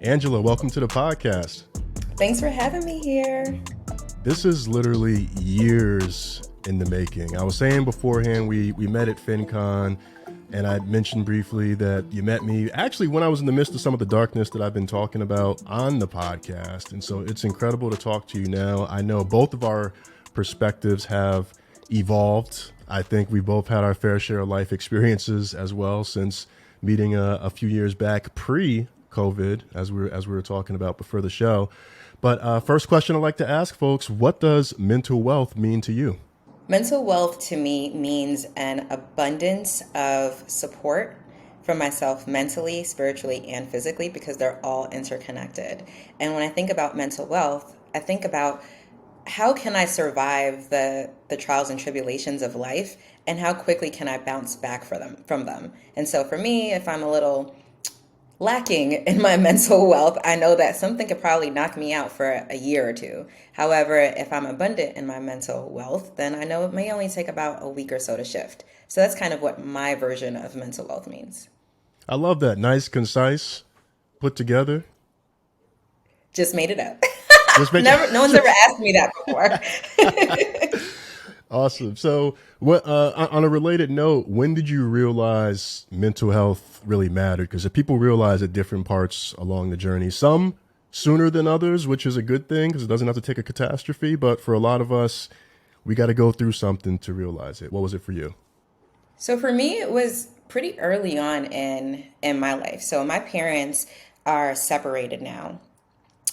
Angela, welcome to the podcast. Thanks for having me here. This is literally years in the making. I was saying beforehand, we met at FinCon, and I mentioned briefly that you met me actually when I was in the midst of some of the darkness that I've been talking about on the podcast. And so it's incredible to talk to you now. I know both of our perspectives have evolved. I think we both had our fair share of life experiences as well since meeting a few years back pre-COVID, as we were talking about before the show. But first question I'd like to ask folks, what does mental wealth mean to you? Mental wealth to me means an abundance of support for myself mentally, spiritually, and physically because they're all interconnected. And when I think about mental wealth, I think about how can I survive the trials and tribulations of life, and how quickly can I bounce back from them. And so for me, if I'm a little lacking in my mental wealth, I know that something could probably knock me out for a year or two. However, if I'm abundant in my mental wealth, then I know it may only take about a week or so to shift. So that's kind of what my version of mental wealth means. I love that. Nice, concise, put together. Just made it up. No one's ever asked me that before. Awesome. So, what on a related note, when did you realize mental health really mattered? Because people realize at different parts along the journey, some sooner than others, which is a good thing because it doesn't have to take a catastrophe. But for a lot of us, we got to go through something to realize it. What was it for you? So for me, it was pretty early on in my life. So my parents are separated now.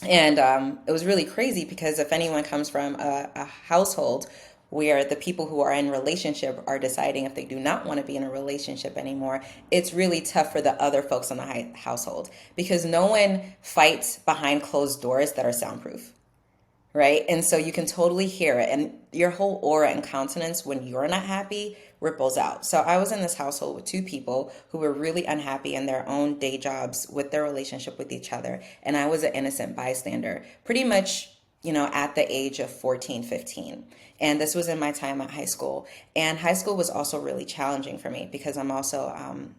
And it was really crazy because if anyone comes from a household where the people who are in relationship are deciding if they do not want to be in a relationship anymore, it's really tough for the other folks in the household because no one fights behind closed doors that are soundproof, right? And so you can totally hear it, and your whole aura and countenance when you're not happy ripples out. So I was in this household with two people who were really unhappy in their own day jobs with their relationship with each other, and I was an innocent bystander, pretty much, at the age of 14, 15. And this was in my time at high school. And high school was also really challenging for me because I'm also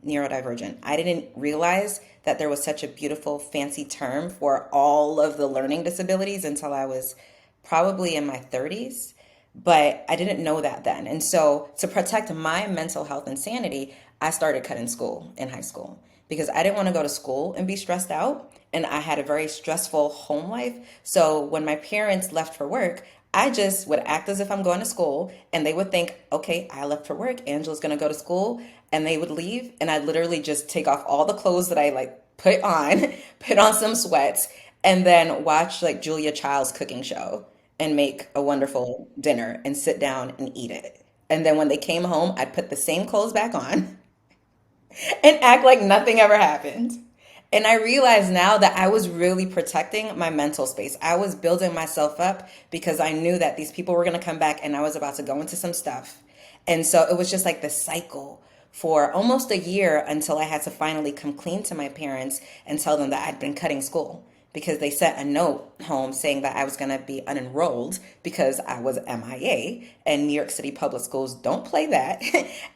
neurodivergent. I didn't realize that there was such a beautiful, fancy term for all of the learning disabilities until I was probably in my 30s. But I didn't know that then. And so to protect my mental health and sanity, I started cutting school in high school because I didn't want to go to school and be stressed out. And I had a very stressful home life. So when my parents left for work, I just would act as if I'm going to school, and they would think, okay, I left for work, Angela's going to go to school, and they would leave. And I'd literally just take off all the clothes that I put on some sweats, and then watch Julia Child's cooking show and make a wonderful dinner and sit down and eat it. And then when they came home, I'd put the same clothes back on and act like nothing ever happened. And I realize now that I was really protecting my mental space. I was building myself up because I knew that these people were going to come back and I was about to go into some stuff. And so it was just like this cycle for almost a year until I had to finally come clean to my parents and tell them that I'd been cutting school because they sent a note home saying that I was going to be unenrolled because I was MIA, and New York City public schools don't play that.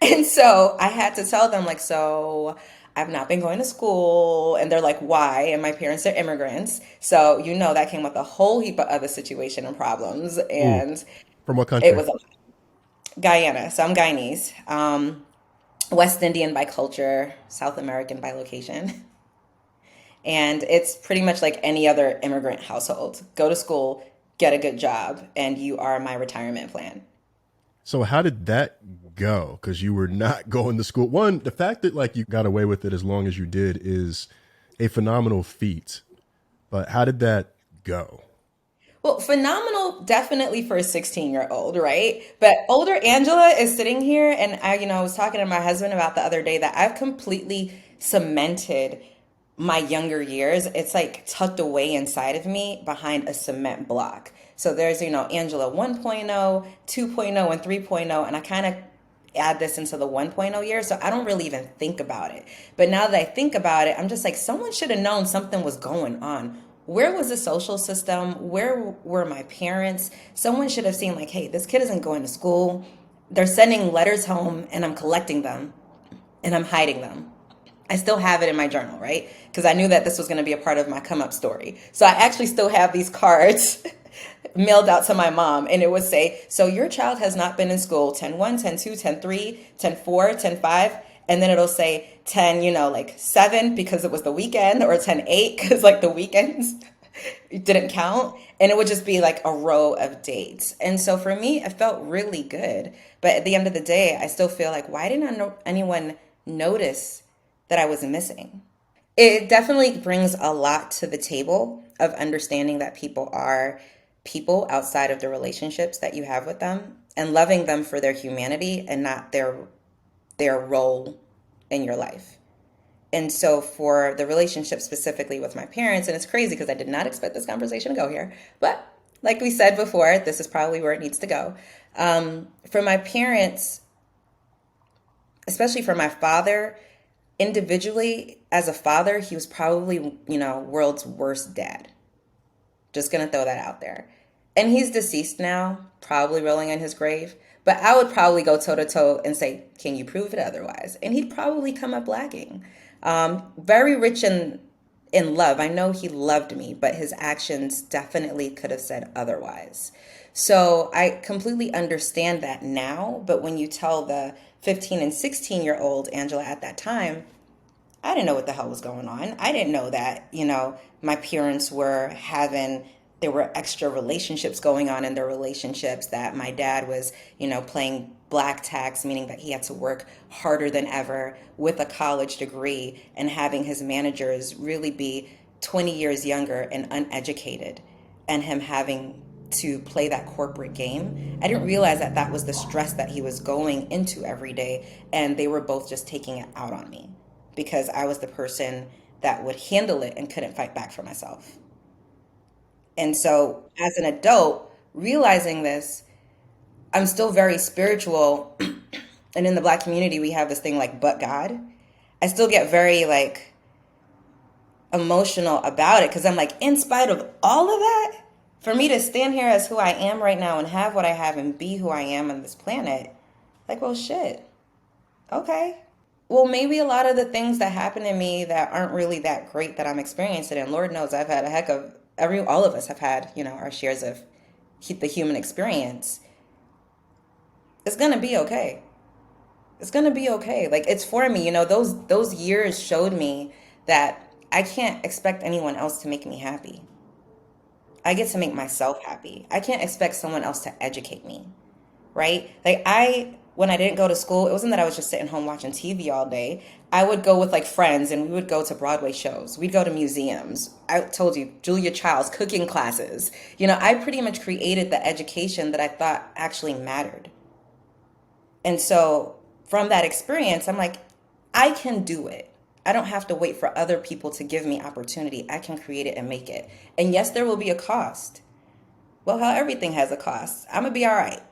And so I had to tell them so I've not been going to school. And they're like, why? And my parents are immigrants. So, that came with a whole heap of other situation and problems. And Ooh, from what country? It was Guyana. So I'm Guyanese, West Indian by culture, South American by location. And it's pretty much like any other immigrant household. Go to school, get a good job, and you are my retirement plan. So how did that go? Because you were not going to school. One, the fact that you got away with it as long as you did is a phenomenal feat. But how did that go? Well, phenomenal, definitely for a 16-year-old, right? But older Angela is sitting here, and I was talking to my husband about the other day that I've completely cemented my younger years. It's tucked away inside of me behind a cement block. So there's, Angela 1.0, 2.0, and 3.0, and I kind of add this into the 1.0 year, so I don't really even think about it. But now that I think about it, I'm just someone should have known something was going on. Where was the social system? Where were my parents? Someone should have seen hey, this kid isn't going to school. They're sending letters home, and I'm collecting them, and I'm hiding them. I still have it in my journal, right? Because I knew that this was going to be a part of my come up story. So I actually still have these cards mailed out to my mom, and it would say, so your child has not been in school 10-1, 10-2, 10-3, 10-4, 10-5. And then it'll say 10, like 7 because it was the weekend, or 10-8 because like the weekends didn't count. And it would just be like a row of dates. And so for me, it felt really good. But at the end of the day, I still feel like, why didn't anyone notice that I was missing? It definitely brings a lot to the table of understanding that people are people outside of the relationships that you have with them, and loving them for their humanity and not their role in your life. And so for the relationship specifically with my parents, and it's crazy because I did not expect this conversation to go here, but like we said before, this is probably where it needs to go. For my parents, especially for my father, individually as a father, he was probably, world's worst dad. Just gonna throw that out there. And he's deceased now, probably rolling in his grave. But I would probably go toe to toe and say, can you prove it otherwise? And he'd probably come up lacking. Very rich in love. I know he loved me, but his actions definitely could have said otherwise. So I completely understand that now. But when you tell the 15 and 16-year-old Angela at that time, I didn't know what the hell was going on. I didn't know that, my parents were there were extra relationships going on in their relationships, that my dad was, playing black tax, meaning that he had to work harder than ever with a college degree, and having his managers really be 20 years younger and uneducated, and him having to play that corporate game. I didn't realize that that was the stress that he was going into every day, and they were both just taking it out on me because I was the person that would handle it and couldn't fight back for myself. And so, as an adult, realizing this, I'm still very spiritual. And in the Black community, we have this thing like, but God. I still get very like emotional about it because I'm like, in spite of all of that, for me to stand here as who I am right now and have what I have and be who I am on this planet, like, well, shit. Okay. Well, maybe a lot of the things that happen to me that aren't really that great that I'm experiencing, and Lord knows I've had a heck of all of us have had, our shares of the human experience. It's gonna be okay. It's gonna be okay. Like, it's for me. Those years showed me that I can't expect anyone else to make me happy. I get to make myself happy. I can't expect someone else to educate me, right? Like, when I didn't go to school, it wasn't that I was just sitting home watching TV all day. I would go with like friends, and we would go to Broadway shows. We'd go to museums. I told you, Julia Child's cooking classes. I pretty much created the education that I thought actually mattered. And so from that experience, I'm like, I can do it. I don't have to wait for other people to give me opportunity. I can create it and make it. And yes, there will be a cost. Well, how everything has a cost. I'm gonna be all right.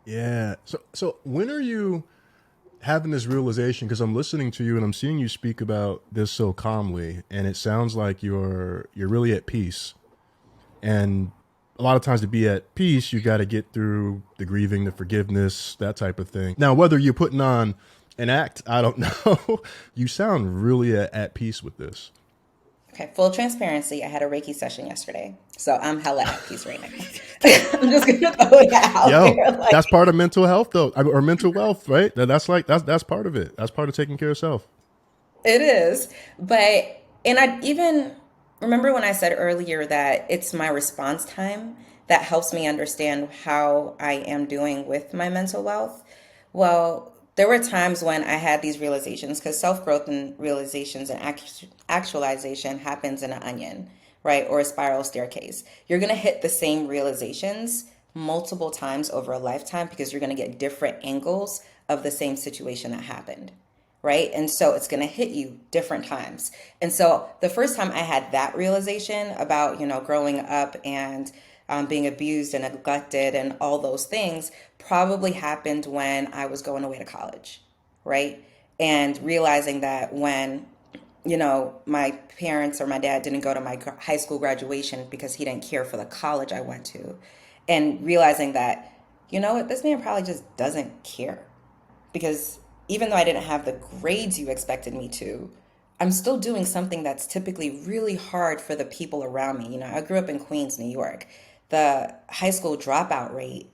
Yeah. So when are you having this realization? Because I'm listening to you and I'm seeing you speak about this so calmly, and it sounds like you're really at peace. And a lot of times to be at peace, you got to get through the grieving, the forgiveness, that type of thing. Now, whether you're putting on an act, I don't know. You sound really at peace with this. Okay, full transparency. I had a Reiki session yesterday, so I'm hella at peace right now. I'm just gonna throw that out Yo, there. that's Like, part of mental health, though, or mental wealth, right? That's part of it. That's part of taking care of self. it is. But, and I even remember when I said earlier that it's my response time that helps me understand how I am doing with my mental wealth. Well, there were times when I had these realizations, because self growth and realizations and actualization happens in an onion, right? Or a spiral staircase. You're going to hit the same realizations multiple times over a lifetime because you're going to get different angles of the same situation that happened, right? And so it's going to hit you different times. And so the first time I had that realization about, growing up and being abused and neglected and all those things probably happened when I was going away to college, right? And realizing that when, my parents or my dad didn't go to my high school graduation because he didn't care for the college I went to, and realizing that, what, this man probably just doesn't care, because even though I didn't have the grades you expected me to, I'm still doing something that's typically really hard for the people around me. You know, I grew up in Queens, New York. The high school dropout rate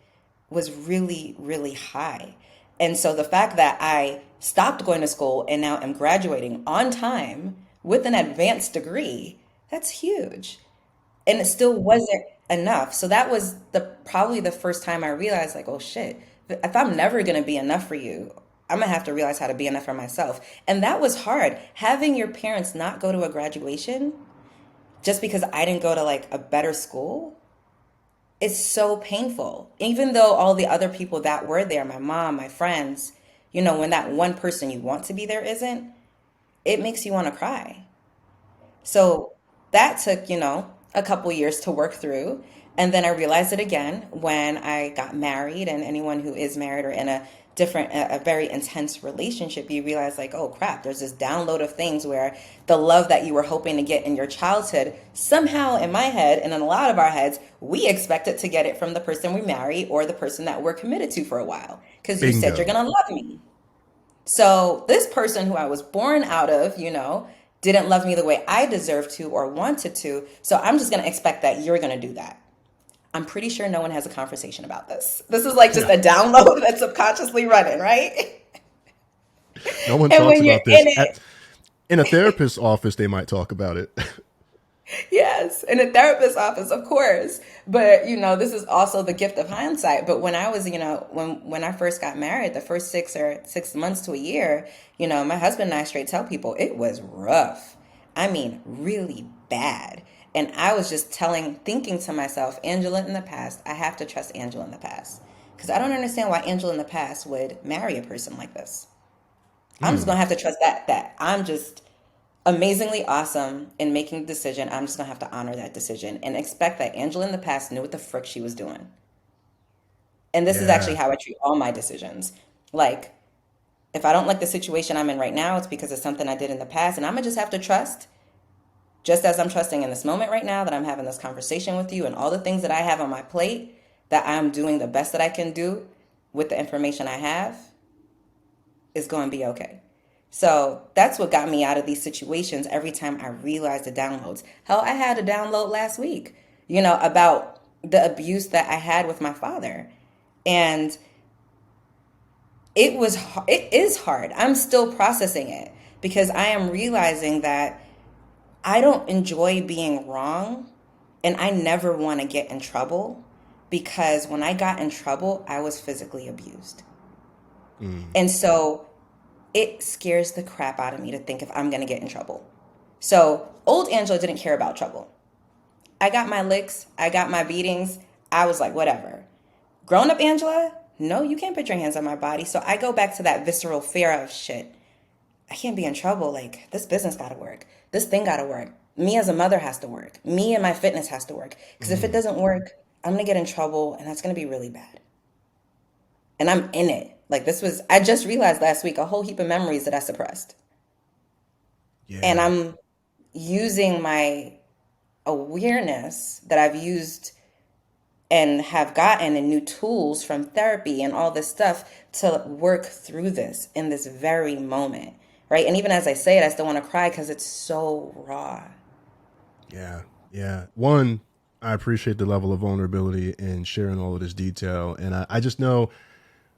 was really, really high. And so the fact that I stopped going to school and now am graduating on time with an advanced degree, that's huge. And it still wasn't enough. So that was the probably the first time I realized like, oh shit, if I'm never going to be enough for you, I'm going to have to realize how to be enough for myself. And that was hard. Having your parents not go to a graduation just because I didn't go to like a better school, it's so painful. Even though all the other people that were there, my mom, my friends, you know, when that one person you want to be there isn't, it makes you want to cry. So that took, you know, a couple years to work through. And then I realized it again when I got married. And anyone who is married or in a very intense relationship, you realize, like, oh crap, there's this download of things where the love that you were hoping to get in your childhood, somehow in my head and in a lot of our heads, we expected to get it from the person we marry or the person that we're committed to for a while. Because you said you're Bingo. going to love me. So this person who I was born out of, you know, didn't love me the way I deserved to or wanted to. So I'm just going to expect that you're going to do that. I'm pretty sure no one has a conversation about this. This is like just No, a download that's subconsciously running, right? no one And talks when you're about in this. it, In a therapist's office, they might talk about it. yes, in a therapist's office, of course. But you know, this is also the gift of hindsight. But when I was, you know, when I first got married, the first 6 months to a year, you know, my husband and I straight tell people it was rough. I mean, really bad. And I was just thinking to myself, Angela in the past, I have to trust Angela in the past. Because I don't understand why Angela in the past would marry a person like this. I'm just Hmm. gonna have to trust that I'm just amazingly awesome in making a decision. I'm just gonna have to honor that decision and expect that Angela in the past knew what the frick she was doing. And this is actually Yeah. how I treat all my decisions. Like, if I don't like the situation I'm in right now, it's because of something I did in the past, and I'm gonna just have to trust, just as I'm trusting in this moment right now that I'm having this conversation with you and all the things that I have on my plate, that I'm doing the best that I can do with the information I have is going to be okay. So that's what got me out of these situations every time I realized the downloads. Hell, I had a download last week, you know, about the abuse that I had with my father. And it is hard. I'm still processing it because I am realizing that I don't enjoy being wrong and I never want to get in trouble because when I got in trouble, I was physically abused. Mm. And so it scares the crap out of me to think if I'm going to get in trouble. So old Angela didn't care about trouble. I got my licks, I got my beatings. I was like, whatever. Grown up Angela, no, you can't put your hands on my body. So I go back to that visceral fear of shit. I can't be in trouble. Like, this business got to work. This thing got to work. Me as a mother has to work. Me and my fitness has to work. Because if it Mm. doesn't work, I'm going to get in trouble and that's going to be really bad. And I'm in it. Like, I just realized last week a whole heap of memories that I suppressed. And Yeah. I'm using my awareness that I've used and have gotten and new tools from therapy and all this stuff to work through this in this very moment. Right. And even as I say it, I still want to cry because it's so raw. Yeah. Yeah. One, I appreciate the level of vulnerability and sharing all of this detail. And I just know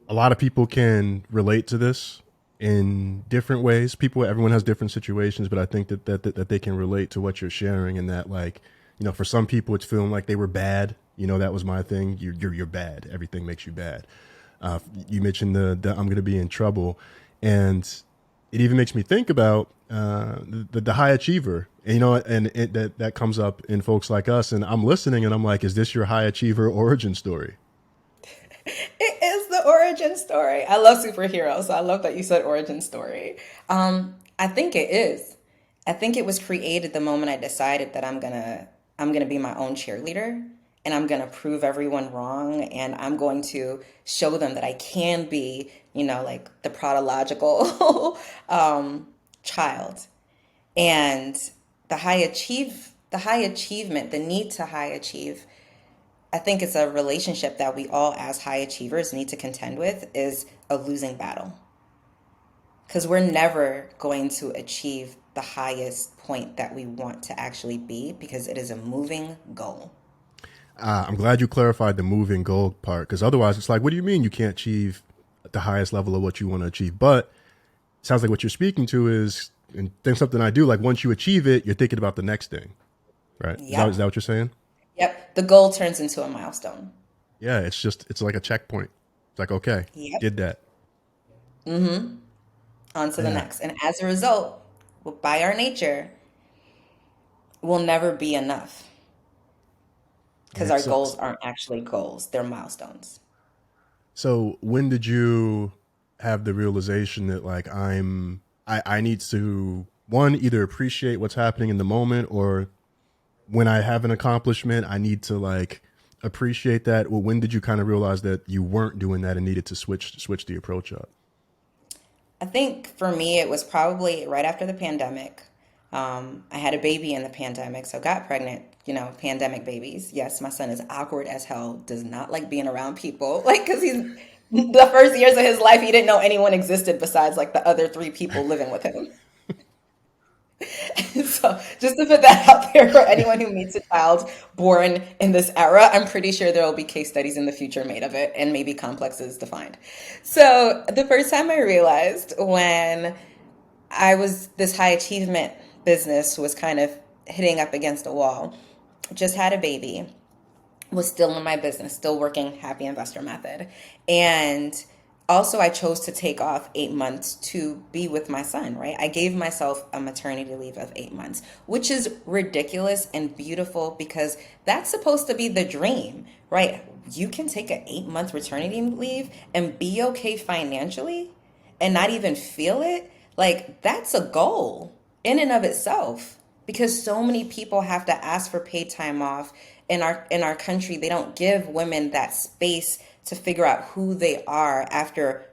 a lot of people can relate to this in different ways. Everyone has different situations, but I think that they can relate to what you're sharing, and that, like, you know, for some people it's feeling like they were bad. You know, that was my thing. You're bad. Everything makes you bad. You mentioned the I'm going to be in trouble, and it even makes me think about the high achiever. And, you know, that comes up in folks like us, and I'm listening, and I'm like, is this your high achiever origin story? It is the origin story. I love superheroes. So I love that you said origin story. I think it is. I think it was created the moment I decided that I'm gonna be my own cheerleader and I'm gonna prove everyone wrong and I'm going to show them that I can be, you know, like the prodigal child. And the high achievement, the need to high achieve, I think it's a relationship that we all as high achievers need to contend with is a losing battle. because we're never going to achieve the highest point that we want to actually be because it is a moving goal. I'm glad you clarified the moving goal part because otherwise it's like, what do you mean you can't achieve the highest level of what you want to achieve? But it sounds like what you're speaking to is, and then something I do, like once you achieve it, you're thinking about the next thing, right? Is Yep. that what you're saying? Yep. The goal turns into a milestone. Yeah, it's like a checkpoint. It's like, okay, Yep. did that. On to the Yeah, next. And as a result, by our nature, we'll never be enough because our makes goals sense. aren't actually goals, they're milestones. So when did you have the realization that like I need to one either appreciate what's happening in the moment, or when I have an accomplishment, I need to like appreciate that. Well, when did you kind of realize that you weren't doing that and needed to switch the approach up? I think for me, it was probably right after the pandemic. I had a baby in the pandemic, so got pregnant, pandemic babies. Yes, my son is awkward as hell, does not like being around people. Like, because the first years of his life, he didn't know anyone existed besides like the other three people living with him. So just to put that out there for anyone who meets a child born in this era, I'm pretty sure there will be case studies in the future made of it and maybe complexes defined. So the first time I realized when this high achievement business was kind of hitting up against a wall, just had a baby, was still in my business, still working happy investor method. And also, I chose to take off 8 months to be with my son, right? I gave myself a maternity leave of 8 months, which is ridiculous and beautiful because that's supposed to be the dream, right? You can take an 8 month maternity leave and be okay financially and not even feel it. Like, that's a goal in and of itself because so many people have to ask for paid time off in our country. They don't give women that space to figure out who they are after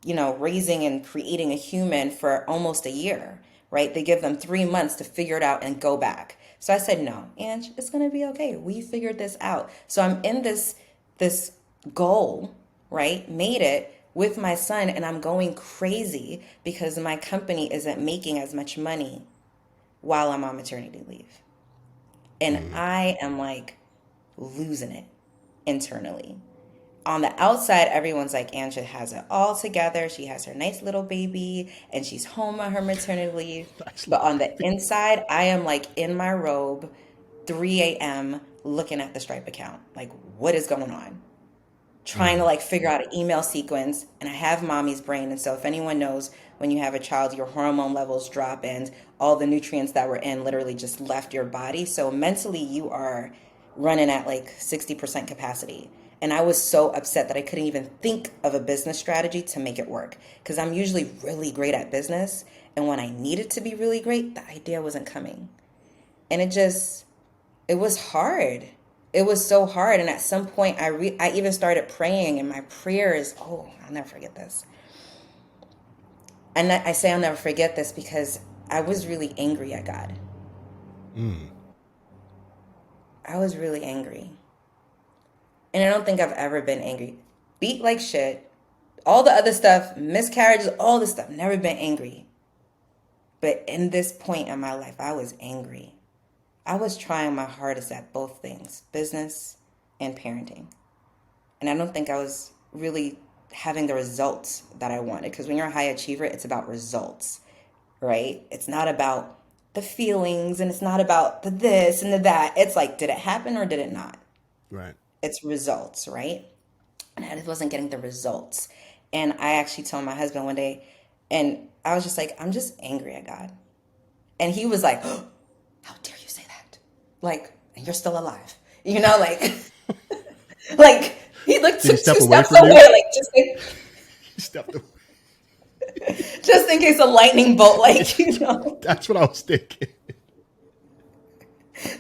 raising and creating a human for almost a year, right? They give them 3 months to figure it out and go back. So I said, no, Ange, it's gonna be okay. We figured this out. So I'm in this goal, right? Made it with my son, and I'm going crazy because my company isn't making as much money while I'm on maternity leave. And Mm. I am like losing it internally. On the outside, everyone's like, Angela has it all together. She has her nice little baby and she's home on her maternity leave. Nice But little on the baby. inside, I am like in my robe, 3 a.m., looking at the Stripe account. Like, what is going on? Trying to Mm. like figure out an email sequence. And I have mommy's brain. And so if anyone knows, when you have a child, your hormone levels drop and all the nutrients that were in literally just left your body. So mentally you are running at like 60% capacity. And I was so upset that I couldn't even think of a business strategy to make it work because I'm usually really great at business. And when I needed to be really great, the idea wasn't coming. And it was hard. It was so hard. And at some point, I even started praying, and my prayers, oh, I'll never forget this. And I say I'll never forget this because I was really angry at God. Mm. I was really angry. And I don't think I've ever been angry. Beat like shit, all the other stuff, miscarriages, all this stuff, never been angry. But in this point in my life, I was angry. I was trying my hardest at both things, business and parenting. And I don't think I was really having the results that I wanted. Because when you're a high achiever, it's about results, right? It's not about the feelings and it's not about the this and the that. It's like, did it happen or did it not? Right. It's results, right? And I just wasn't getting the results. And I actually told my husband one day, and I was just like, I'm just angry at God. And he was like, oh, how dare you say that? Like, and you're still alive. Like, like he looked Did he took step two away steps from away, you? like He stepped away. just in case a lightning bolt, like, That's what I was thinking.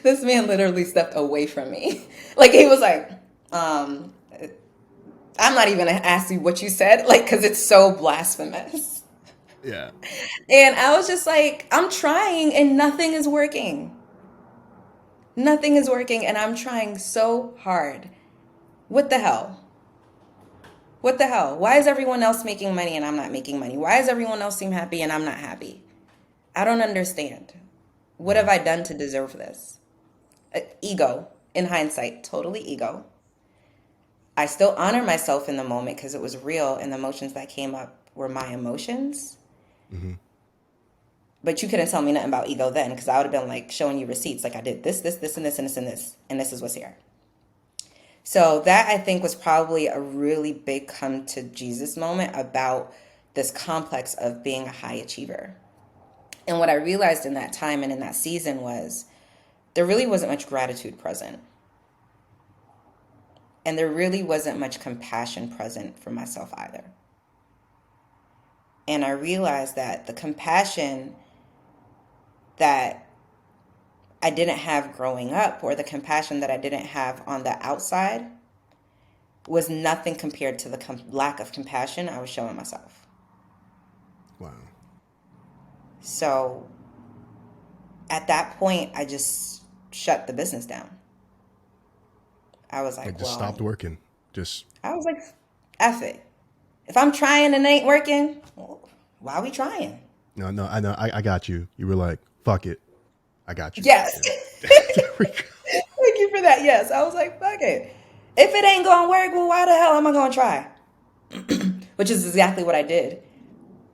this man literally stepped away from me. Like he was like, um, I'm not even gonna ask you what you said, like, because it's so blasphemous. Yeah. And I was just like, I'm trying and nothing is working. Nothing is working, and I'm trying so hard. What the hell? What the hell? Why is everyone else making money and I'm not making money? Why does everyone else seem happy and I'm not happy? I don't understand. What have I done to deserve this? Ego, in hindsight, totally ego. I still honor myself in the moment because it was real and the emotions that came up were my emotions. Mm-hmm. But you couldn't tell me nothing about ego then because I would have been like showing you receipts like I did this, and this, and this, and this, and this is what's here. So that I think was probably a really big come to Jesus moment about this complex of being a high achiever. And what I realized in that time and in that season was there really wasn't much gratitude present. And there really wasn't much compassion present for myself either. And I realized that the compassion that I didn't have growing up, or the compassion that I didn't have on the outside, was nothing compared to the lack of compassion I was showing myself. Wow. So at that point, I just shut the business down. I was Like like, just well, stopped working. Just I was like, F it. If I'm trying and it ain't working, well, why are we trying? no, no. I know. I got you. You were like, fuck it. I got you. Yes. Yeah. There we go. Thank you for that. Yes. I was like, fuck it. If it ain't going to work, well, why the hell am I going to try? Which is exactly what I did.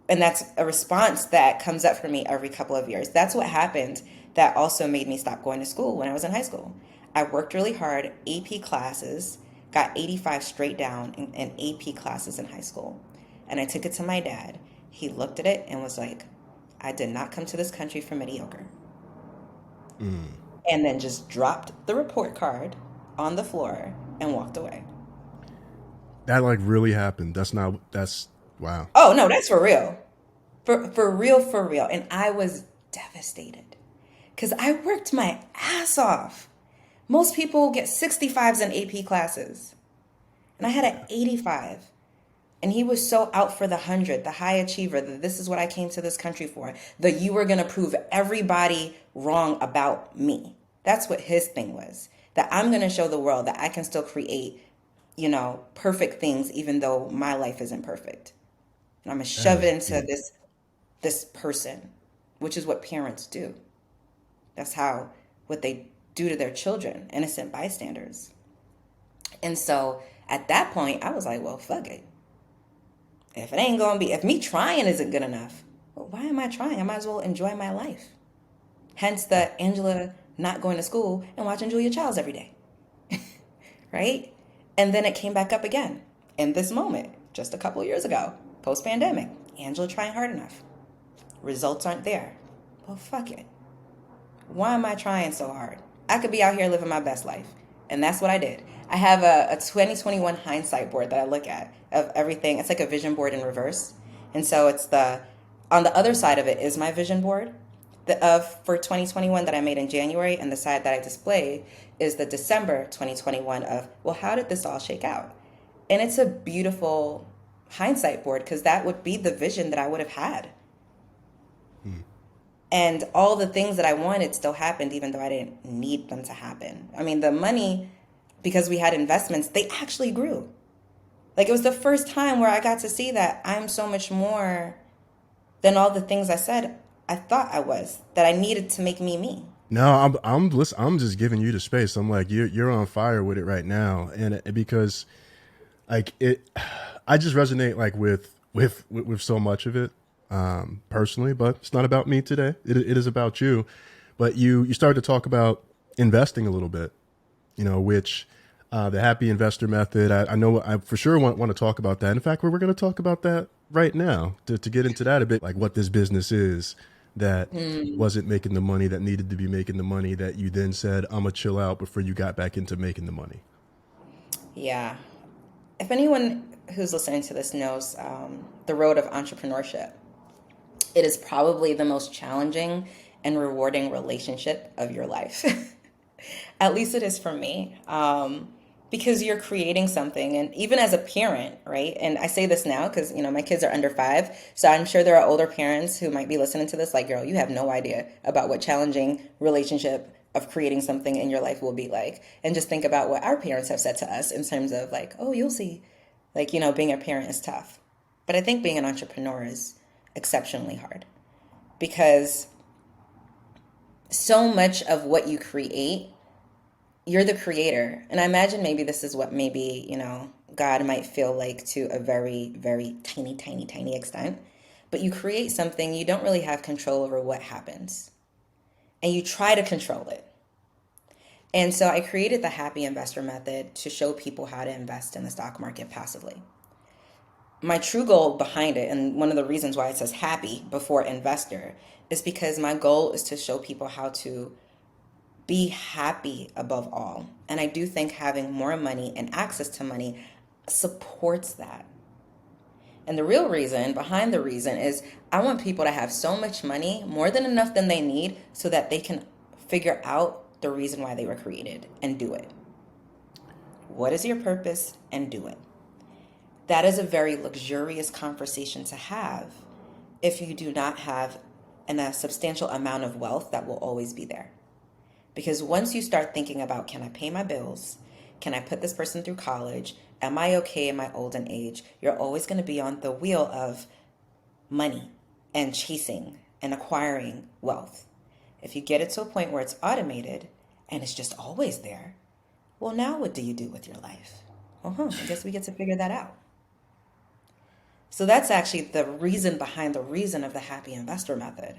And that's a response that comes up for me every couple of years. That's what happened that also made me stop going to school when I was in high school. I worked really hard, AP classes, got 85 straight down in AP classes in high school. And I took it to my dad. He looked at it and was like, I did not come to this country for mediocre. Mm. And then just dropped the report card on the floor and walked away. That like really happened. That's not. That's wow. Oh, no, that's for real. For real, for real. And I was devastated because I worked my ass off. Most people get 65s in AP classes, and I had an 85. And he was so out for the 100, the high achiever, that this is what I came to this country for, that you were going to prove everybody wrong about me. That's what his thing was, that I'm going to show the world that I can still create, perfect things, even though my life isn't perfect. And I'm going to That shove is it into deep. this person, which is what parents do. That's what they do to their children, innocent bystanders. And so at that point, I was like, well, fuck it. If me trying isn't good enough, well, why am I trying? I might as well enjoy my life. Hence the Angela not going to school and watching Julia Childs every day. Right? And then it came back up again in this moment, just a couple of years ago, post pandemic. Angela trying hard enough. Results aren't there. Well, fuck it. Why am I trying so hard? I could be out here living my best life. And that's what I did. I have a 2021 hindsight board that I look at of everything. It's like a vision board in reverse. And so on the other side of it is my vision board for 2021 that I made in January. And the side that I display is the December 2021 of, well, how did this all shake out? And it's a beautiful hindsight board because that would be the vision that I would have had. And all the things that I wanted still happened, even though I didn't need them to happen. I mean, the money, because we had investments, they actually grew. Like it was the first time where I got to see that I'm so much more than all the things I said I thought I was, that I needed to make me me. No, I'm just giving you the space. I'm like you're on fire with it right now, and because like it, I just resonate like with so much of it personally. But it's not about me today. It is about you. But you started to talk about investing a little bit, which the happy investor method. I know I for sure want to talk about that. In fact, we're going to talk about that right now to get into that a bit, like what this business is that wasn't making the money that needed to be making the money that you then said, I'm going to chill out before you got back into making the money. Yeah. If anyone who's listening to this knows the road of entrepreneurship, it is probably the most challenging and rewarding relationship of your life. At least it is for me. Because you're creating something, and even as a parent, right? And I say this now because my kids are under 5, so I'm sure there are older parents who might be listening to this like, girl, you have no idea about what challenging relationship of creating something in your life will be like. And just think about what our parents have said to us in terms of like, oh, you'll see, Like, being a parent is tough. But I think being an entrepreneur is exceptionally hard because so much of what you create, you're the creator. And I imagine maybe this is what maybe, God might feel like to a very, very tiny, tiny, tiny extent. But you create something, you don't really have control over what happens. And you try to control it. And so I created the happy investor method to show people how to invest in the stock market passively. My true goal behind it, and one of the reasons why it says happy before investor, is because my goal is to show people how to be happy above all. And I do think having more money and access to money supports that. And the real reason behind the reason is I want people to have so much money, more than enough than they need, so that they can figure out the reason why they were created and do it. What is your purpose and do it? That is a very luxurious conversation to have if you do not have a substantial amount of wealth that will always be there. Because once you start thinking about, can I pay my bills? Can I put this person through college? Am I okay in my old age? You're always going to be on the wheel of money and chasing and acquiring wealth. If you get it to a point where it's automated and it's just always there, well, now what do you do with your life? I guess we get to figure that out. So that's actually the reason behind the reason of the happy investor method.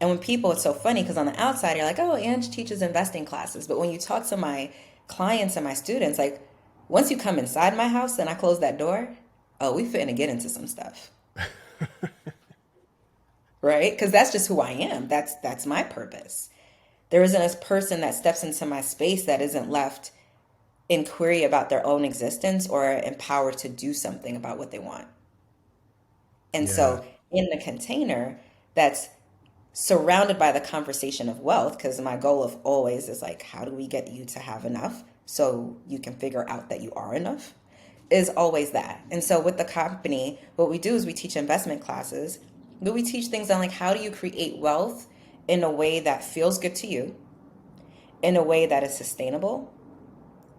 And when people, it's so funny because on the outside, you're like, oh, Ange teaches investing classes. But when you talk to my clients and my students, like once you come inside my house and I close that door, oh, we finna get into some stuff. Right? Because that's just who I am. That's my purpose. There isn't a person that steps into my space that isn't left in query about their own existence or empowered to do something about what they want. And Yeah. so in the container that's surrounded by the conversation of wealth, because my goal of always is like, how do we get you to have enough so you can figure out that you are enough, is always that. And so with the company, what we do is we teach investment classes, but we teach things on like how do you create wealth in a way that feels good to you, in a way that is sustainable,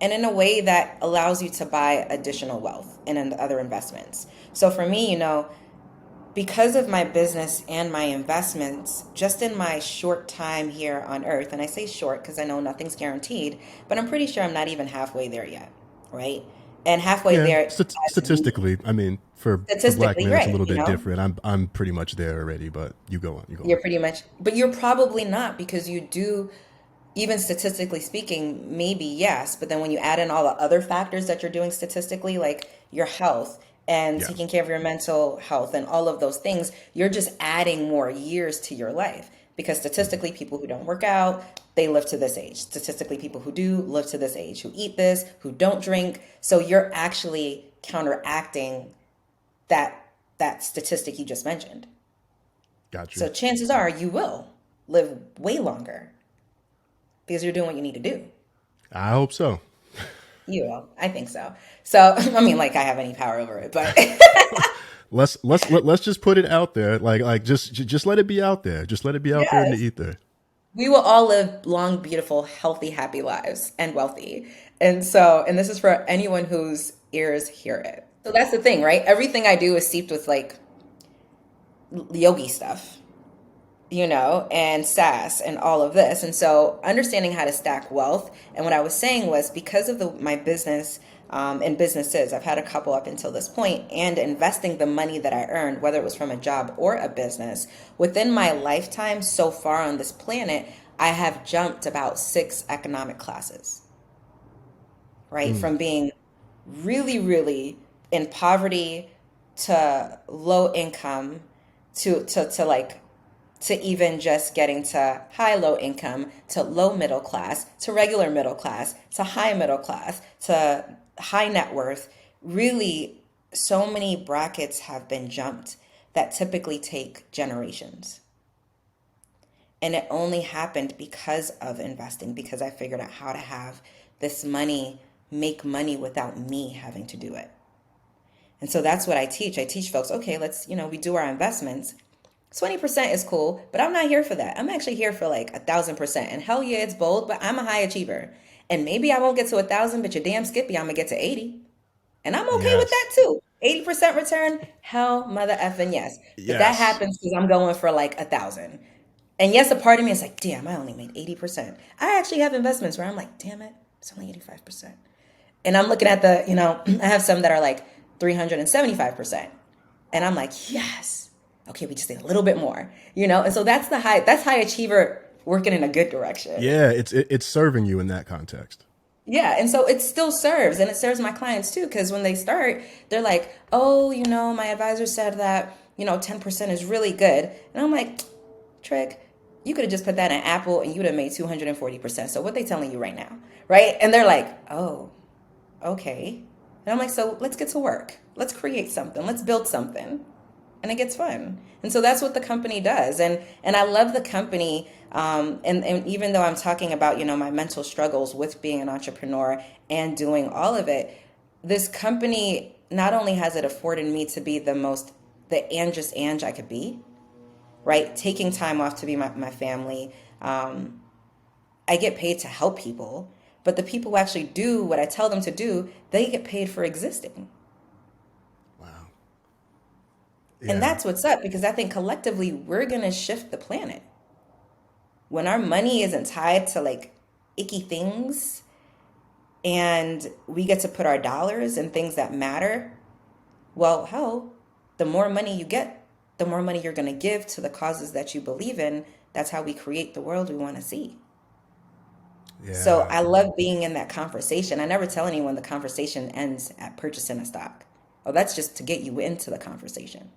and in a way that allows you to buy additional wealth and in other investments. So for me, because of my business and my investments, just in my short time here on earth, and I say short because I know nothing's guaranteed, but I'm pretty sure I'm not even halfway there yet, right? And halfway Yeah, there, as me, statistically, I mean, for black statistically, men, it's a right? little bit different. I'm pretty much there already, but you go on, you go You're on. pretty much, but you're probably not because you do, even statistically speaking, maybe yes, but then when you add in all the other factors that you're doing statistically, like your health and Yeah, taking care of your mental health and all of those things, you're just adding more years to your life. Because statistically, people who don't work out, they live to this age. Statistically, people who do live to this age, who eat this, who don't drink. So you're actually counteracting that statistic you just mentioned. got you. So chances are you will live way longer because you're doing what you need to do. I hope so. You will. I think so. So, I mean, like I have any power over it, but Let's just put it out there. Like just let it be out there. Just let it be out there in the yes, ether. we will all live long, beautiful, healthy, happy lives and wealthy. And so, and this is for anyone whose ears hear it. So that's the thing, right? Everything I do is steeped with like yogi stuff, and SaaS and all of this. And so understanding how to stack wealth. And what I was saying was because of my business and businesses, I've had a couple up until this point, and investing the money that I earned, whether it was from a job or a business, within my lifetime so far on this planet, I have jumped about 6 economic classes, right? Mm, From being really, really in poverty to low income to like to even just getting to high low income to low middle class to regular middle class to high middle class to high net worth. Really, so many brackets have been jumped that typically take generations. And it only happened because of investing, because I figured out how to have this money make money without me having to do it. And so that's what I teach. I teach folks, okay, we do our investments. 20% is cool, but I'm not here for that. I'm actually here for like 1,000%. And hell yeah, it's bold, but I'm a high achiever. And maybe I won't get to 1,000, but you're damn skippy, I'm gonna get to 80. And I'm okay with Yes. that too. 80% return, hell mother effing yes. But that Yes. happens because I'm going for like 1,000. And yes, a part of me is like, damn, I only made 80%. I actually have investments where I'm like, damn it, it's only 85%. And I'm looking at the, I have some that are like 375%. And I'm like, yes. Okay, we just need a little bit more, And so that's high achiever working in a good direction. Yeah, it's serving you in that context. Yeah, and so it still serves, and it serves my clients too, because when they start, they're like, oh, my advisor said that, 10% is really good. And I'm like, Trick, you could have just put that in Apple and you'd have made 240%. So what they telling you right now? Right? And they're like, oh, okay. And I'm like, so let's get to work. Let's create something. Let's build something. And it gets fun. And so that's what the company does. And I love the company. And even though I'm talking about, my mental struggles with being an entrepreneur and doing all of it, this company not only has it afforded me to be the Ange I could be, right? Taking time off to be my family. I get paid to help people, but the people who actually do what I tell them to do, they get paid for existing. Wow. And Yeah. that's what's up because I think collectively we're going to shift the planet. When our money isn't tied to like icky things and we get to put our dollars in things that matter, well, hell, the more money you get, the more money you're going to give to the causes that you believe in. That's how we create the world we want to see. So Yeah. I love being in that conversation. I never tell anyone the conversation ends at purchasing a stock. Oh, that's just to get you into the conversation.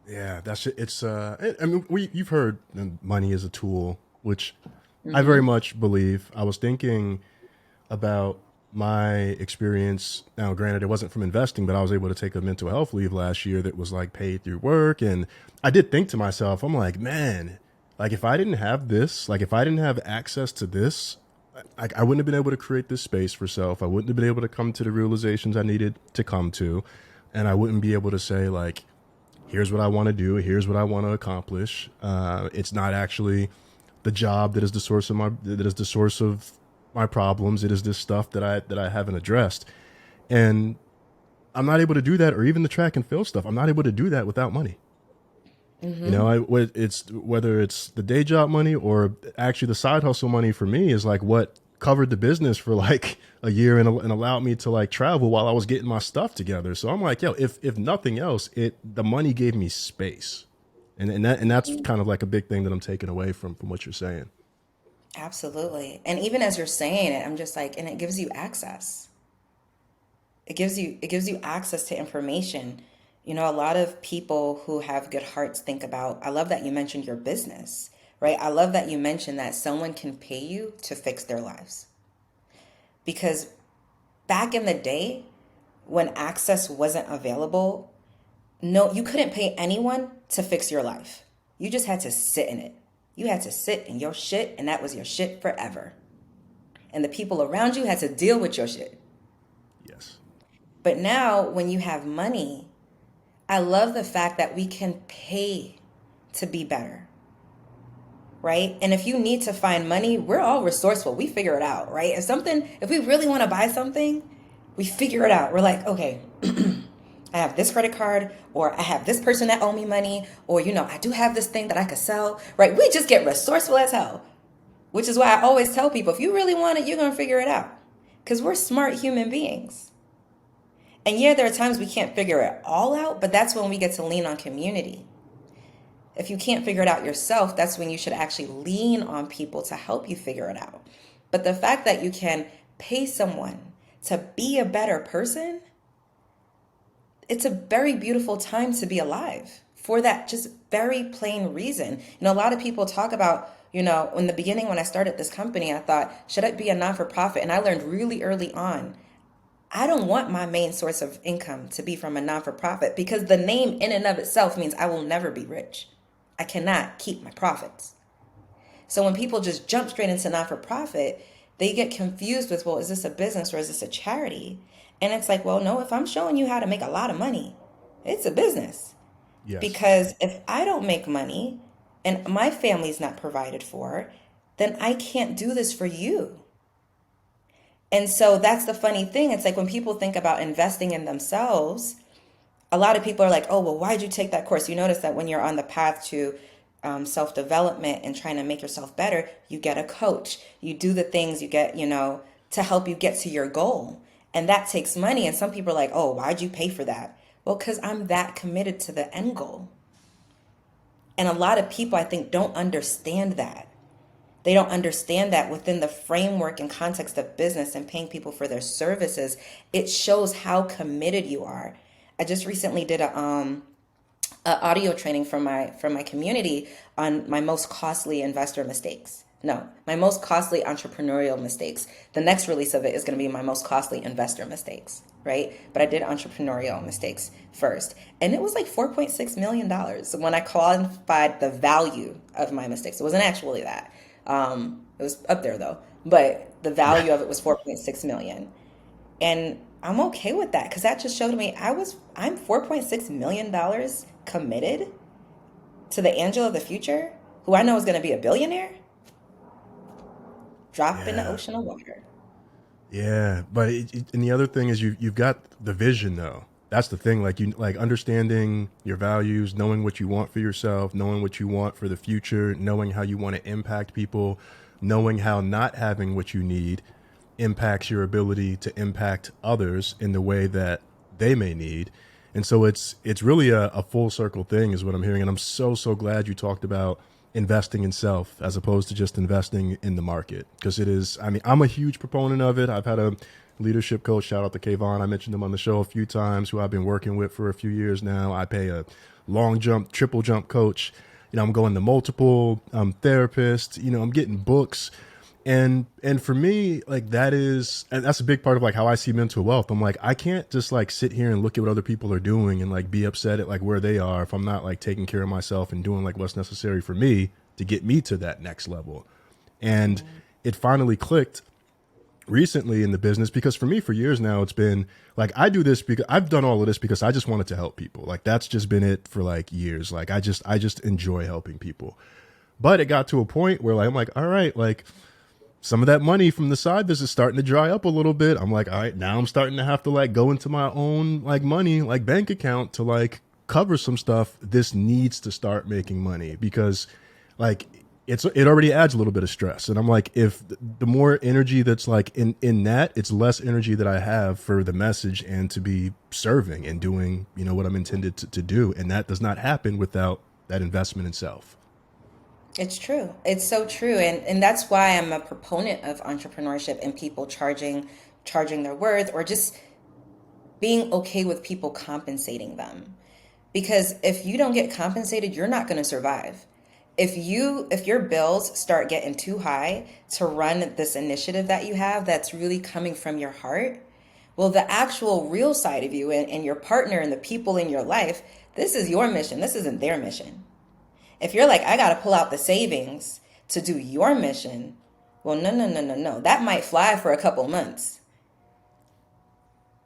Yeah, it's I mean you've heard money is a tool, which I very Hmm. much believe. I was thinking about my experience. Now, granted, it wasn't from investing, but I was able to take a mental health leave last year that was like paid through work. And I did think to myself, I'm like, man, like if I didn't have this, like if I didn't have access to this, I wouldn't have been able to create this space for self. I wouldn't have been able to come to the realizations I needed to come to. And I wouldn't be able to say, like, here's what I want to do, here's what I want to accomplish. It's not actually the job that is the source of my problems. It is this stuff that I haven't addressed, and I'm not able to do that, or even the track and field stuff. I'm not able to do that without money. Hmm. It's whether it's the day job money or actually the side hustle money for me is like what covered the business for like a year and allowed me to like travel while I was getting my stuff together. So I'm like, yo, if nothing else, the money gave me space, and that's kind of like a big thing that I'm taking away from what you're saying. Absolutely. And even as you're saying it, I'm just like, and it gives you access. It gives you access to information. A lot of people who have good hearts think about, I love that you mentioned your business, right? I love that you mentioned that someone can pay you to fix their lives. Because back in the day, when access wasn't available, no, you couldn't pay anyone to fix your life. You just had to sit in it. You had to sit in your shit, and that was your shit forever. And the people around you had to deal with your shit. Yes. But now, when you have money, I love the fact that we can pay to be better, right? And if you need to find money, we're all resourceful. We figure it out, right? If we really want to buy something, we figure it out. We're like, okay, I have this credit card, or I have this person that owe me money, or, I do have this thing that I could sell, right? We just get resourceful as hell, which is why I always tell people if you really want it, you're going to figure it out because we're smart human beings. And yeah, there are times we can't figure it all out, but that's when we get to lean on community. If you can't figure it out yourself, that's when you should actually lean on people to help you figure it out. But the fact that you can pay someone to be a better person, it's a very beautiful time to be alive for that just very plain reason. A lot of people talk about, in the beginning when I started this company, I thought, should it be a non for profit? And I learned really early on, I don't want my main source of income to be from a non for profit because the name in and of itself means I will never be rich. I cannot keep my profits. So when people just jump straight into non for profit, they get confused with, well, is this a business or is this a charity? And it's like, well, no, if I'm showing you how to make a lot of money, it's a business. Yes. Because if I don't make money and my family's not provided for, then I can't do this for you. And so that's the funny thing. It's like when people think about investing in themselves, a lot of people are like, oh, well, why'd you take that course? You notice that when you're on the path to self development and trying to make yourself better, you get a coach. You do the things you get, to help you get to your goal. And that takes money. And some people are like, oh, why'd you pay for that? Well, because I'm that committed to the end goal. And a lot of people, I think, don't understand that. They don't understand that within the framework and context of business and paying people for their services, it shows how committed you are. I just recently did a audio training from my community on my most costly investor mistakes. No, my most costly entrepreneurial mistakes. The next release of it is going to be my most costly investor mistakes, right? But I did entrepreneurial mistakes first. And it was like $4.6 million when I quantified the value of my mistakes. It wasn't actually that. It was up there though. But the value of it was 4.6 million. And I'm okay with that because that just showed me I'm $4.6 million committed to the angel of the future, who I know is going to be a billionaire, drop in the Yeah. ocean of water. Yeah, but and the other thing is you've got the vision though. That's the thing. Like you like understanding your values, knowing what you want for yourself, knowing what you want for the future, knowing how you want to impact people, knowing how not having what you need impacts your ability to impact others in the way that they may need. And so it's really a full circle thing is what I'm hearing. And I'm so glad you talked about investing in self as opposed to just investing in the market. Because it is, I mean, I'm a huge proponent of it. I've had a leadership coach, shout out to Kayvon. I mentioned him on the show a few times, who I've been working with for a few years now. I pay a long jump, triple jump coach. I'm going to multiple therapists, I'm getting books. And for me, like and that's a big part of like how I see mental wealth. I'm like, I can't just like sit here and look at what other people are doing and like be upset at like where they are if I'm not like taking care of myself and doing like what's necessary for me to get me to that next level. And it finally clicked recently in the business because for me for years now it's been like I do this because I've done all of this because I just wanted to help people. Like that's just been it for like years. Like I just enjoy helping people. But it got to a point where like I'm like, all right, like some of that money from the side business starting to dry up a little bit. I'm like, all right, now I'm starting to have to like go into my own like money, like bank account to like cover some stuff. This needs to start making money because like it already adds a little bit of stress. And I'm like, if the more energy that's like in that, it's less energy that I have for the message and to be serving and doing, what I'm intended to do. And that does not happen without that investment in self. It's true. It's so true. And that's why I'm a proponent of entrepreneurship and people charging their worth, or just being okay with people compensating them. Because if you don't get compensated, you're not going to survive. If your bills start getting too high to run this initiative that you have that's really coming from your heart, well, the actual real side of you and your partner and the people in your life, this is your mission. This isn't their mission. If you're like, I got to pull out the savings to do your mission, well, no, no, no, no, no. That might fly for a couple months,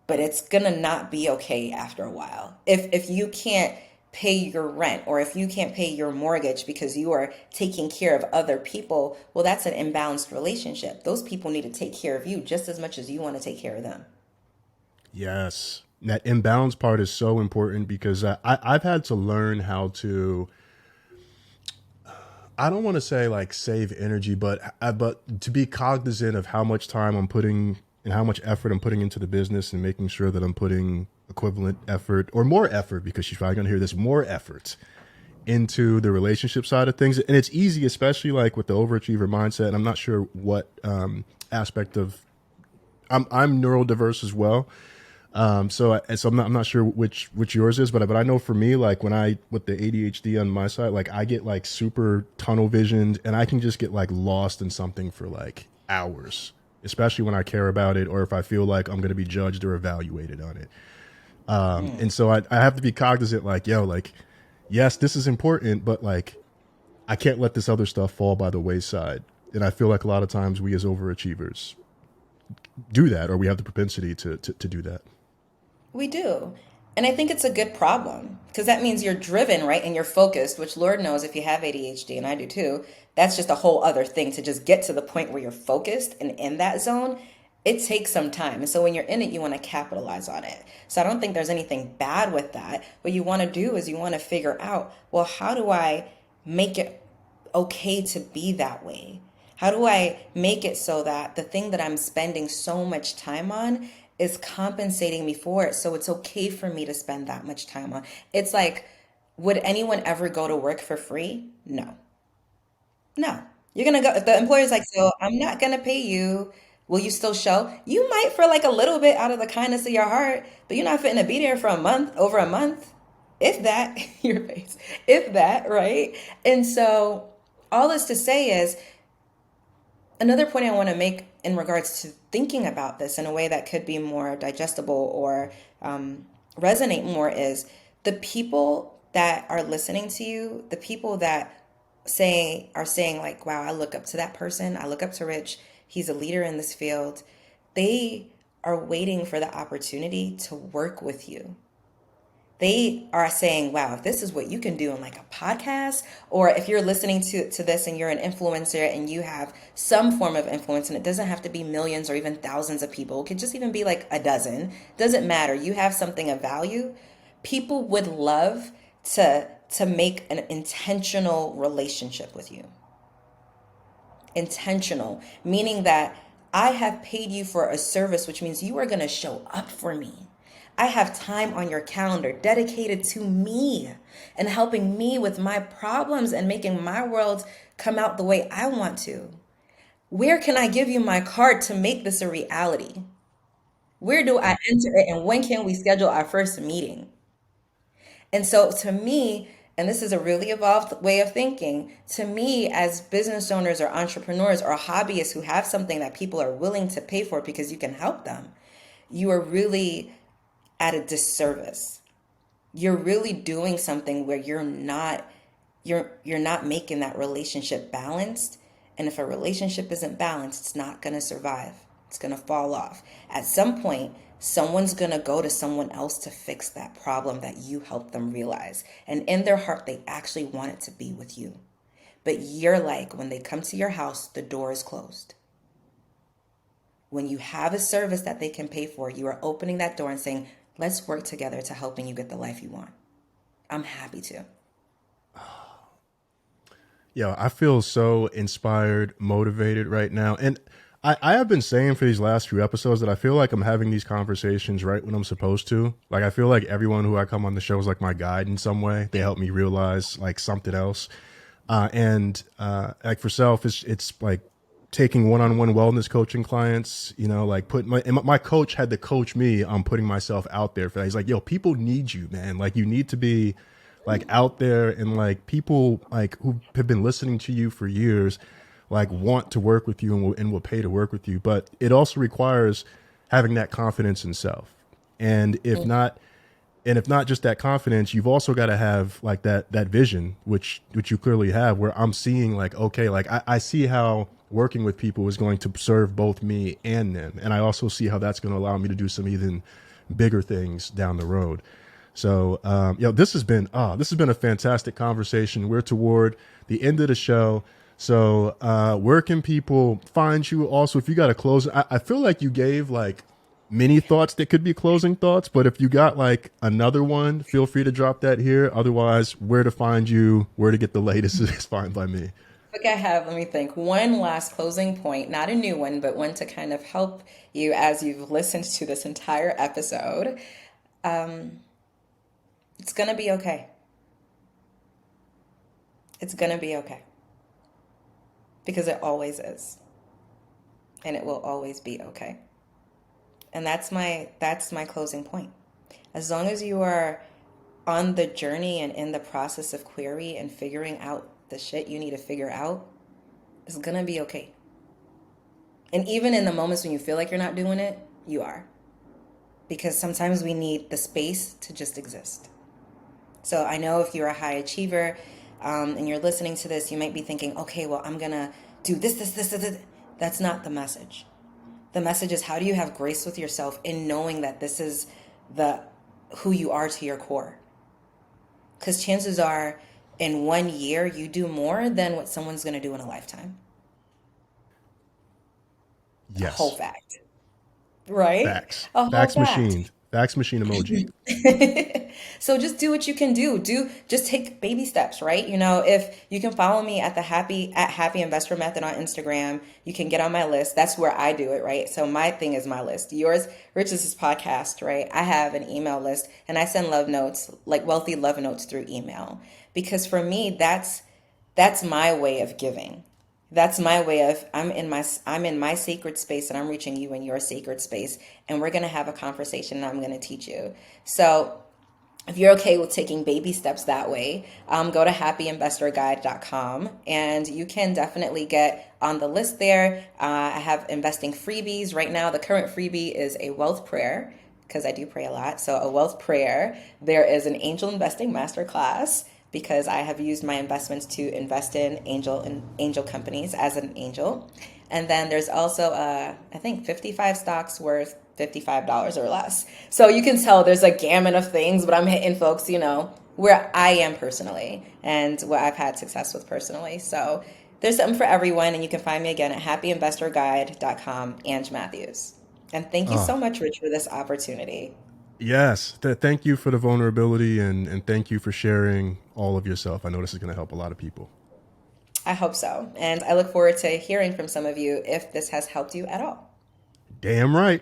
but it's going to not be okay after a while. If you can't pay your rent, or if you can't pay your mortgage because you are taking care of other people, well, that's an imbalanced relationship. Those people need to take care of you just as much as you want to take care of them. Yes. That imbalance part is so important because I've had to learn how to, I don't want to say like save energy, but to be cognizant of how much time I'm putting and how much effort I'm putting into the business and making sure that I'm putting equivalent effort or more effort, because she's probably going to hear this, more effort into the relationship side of things. And it's easy, especially like with the overachiever mindset. And I'm not sure what aspect of, I'm neurodiverse as well. So I'm not sure which yours is, but I know for me, like when I, with the ADHD on my side, like I get like super tunnel visioned and I can just get like lost in something for like hours, especially when I care about it, or if I feel like I'm going to be judged or evaluated on it. And so I have to be cognizant, like, yo, like, yes, this is important, but like, I can't let this other stuff fall by the wayside. And I feel like a lot of times we as overachievers do that, or we have the propensity to do that. We do. And I think it's a good problem because that means you're driven, right? And you're focused, which Lord knows if you have ADHD, and I do too, that's just a whole other thing to just get to the point where you're focused and in that zone. it takes some time. And so when you're in it, you want to capitalize on it. So I don't think there's anything bad with that. What you want to do is you want to figure out, well, how do I make it okay to be that way? How do I make it so that the thing that I'm spending so much time on is compensating me for it? So it's okay for me to spend that much time on. It's like, would anyone ever go to work for free? No. No. You're gonna go, if the employer's like, so I'm not gonna pay you. Will you still show? You might for like a little bit out of the kindness of your heart, but you're not fitting to be there for a month, over a month. If that, your face, if that, right? And so all this to say is another point I want to make in regards to thinking about this in a way that could be more digestible or resonate more is the people that are listening to you, the people that saying like, wow, I look up to that person. I look up to Rich. He's a leader in this field. They are waiting for the opportunity to work with you. They are saying, wow, if this is what you can do in like a podcast, or if you're listening to this and you're an influencer and you have some form of influence, and it doesn't have to be millions or even thousands of people, it could just even be like a dozen, doesn't matter. You have something of value. People would love to make an intentional relationship with you. Intentional, meaning that I have paid you for a service, which means you are going to show up for me. I have time on your calendar dedicated to me and helping me with my problems and making my world come out the way I want to. Where can I give you my card to make this a reality? Where do I enter it and when can we schedule our first meeting? And so to me, and this is a really evolved way of thinking, to me, as business owners or entrepreneurs or hobbyists who have something that people are willing to pay for because you can help them, you are really at a disservice. You're really doing something where you're not making that relationship balanced. And if a relationship isn't balanced, it's not going to survive. It's going to fall off. At some point, someone's going to go to someone else to fix that problem that you helped them realize. And in their heart, they actually want it to be with you. But you're like, when they come to your house, the door is closed. When you have a service that they can pay for, you are opening that door and saying, let's work together to helping you get the life you want. I'm happy to. Yeah, I feel so inspired, motivated right now. And I have been saying for these last few episodes that I feel like I'm having these conversations right when I'm supposed to. Like, I feel like everyone who I come on the show is like my guide in some way. They help me realize like something else. Like for self, it's like taking one-on-one wellness coaching clients, you know, like put my coach had to coach me on putting myself out there for that. He's like, yo, people need you, man. Like you need to be like out there, and like people like who have been listening to you for years like want to work with you and will pay to work with you. But it also requires having that confidence in self. And if not just that confidence, you've also got to have like that vision, which you clearly have, where I'm seeing like, okay, like I see how working with people is going to serve both me and them. And I also see how that's going to allow me to do some even bigger things down the road. So, this has been a fantastic conversation. We're toward the end of the show. So, where can people find you? Also, if you got to close, I feel like you gave like many thoughts that could be closing thoughts, but if you got like another one, feel free to drop that here. Otherwise, where to find you, where to get the latest is fine by me. I think I have, let me think, one last closing point, not a new one, but one to kind of help you as you've listened to this entire episode. It's going to be okay. It's going to be okay. Because it always is. And it will always be okay. And that's my closing point. As long as you are on the journey and in the process of query and figuring out the shit you need to figure out, it's gonna be okay. And even in the moments when you feel like you're not doing it, you are. Because sometimes we need the space to just exist. So I know if you're a high achiever and you're listening to this, you might be thinking, okay, well, I'm gonna do this. That's not the message. The message is, how do you have grace with yourself in knowing that this is the who you are to your core? Because chances are, in 1 year, you do more than what someone's going to do in a lifetime. A whole Yes. fact. right? Facts. A whole Fax fact. machine. Fax machine emoji. So just do what you can do. Just take baby steps, right? You know, if you can follow me at Happy Investor Method on Instagram, you can get on my list. That's where I do it, right? So my thing is my list. Yours, Rich's podcast, right? I have an email list and I send love notes, like wealthy love notes through email. Because for me, that's my way of giving. That's my way of I'm in my sacred space and I'm reaching you in your sacred space and we're going to have a conversation and I'm going to teach you. So if you're okay with taking baby steps that way, go to happyinvestorguide.com and you can definitely get on the list there. I have investing freebies right now. The current freebie is a wealth prayer because I do pray a lot. So a wealth prayer. There is an angel investing masterclass because I have used my investments to invest in angel companies as an angel. And then there's also I think 55 stocks worth $55 or less. So you can tell there's a gamut of things, but I'm hitting folks, you know, where I am personally and what I've had success with personally. So there's something for everyone, and you can find me again at happyinvestorguide.com, Ange Matthews. And thank you so Ah, much, Rich, for this opportunity. yes. Thank you for the vulnerability and thank you for sharing all of yourself. I know this is going to help a lot of people. I hope so. And I look forward to hearing from some of you if this has helped you at all. Damn right.